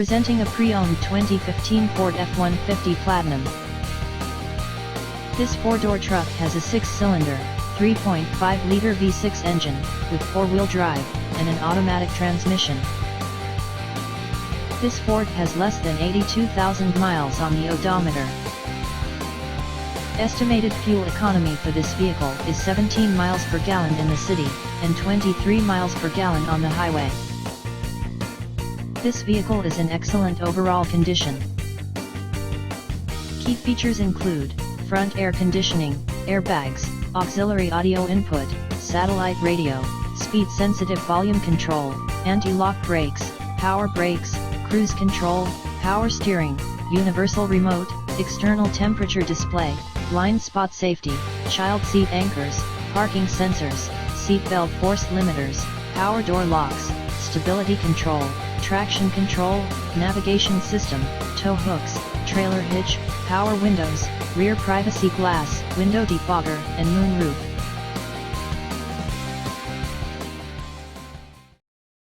Presenting a pre-owned 2015 Ford F-150 Platinum. This four-door truck has a six-cylinder, 3.5-liter V6 engine, with four-wheel drive, and an automatic transmission. This Ford has less than 82,000 miles on the odometer. Estimated fuel economy for this vehicle is 17 miles per gallon in the city, and 23 miles per gallon on the highway. This vehicle is in excellent overall condition. Key features include front air conditioning, airbags, auxiliary audio input, satellite radio, speed-sensitive volume control, anti-lock brakes, power brakes, cruise control, power steering, universal remote, external temperature display, blind spot safety, child seat anchors, parking sensors, seat belt force limiters, power door locks, stability control, traction control, navigation system, tow hooks, trailer hitch, power windows, rear privacy glass, window defogger, and moonroof.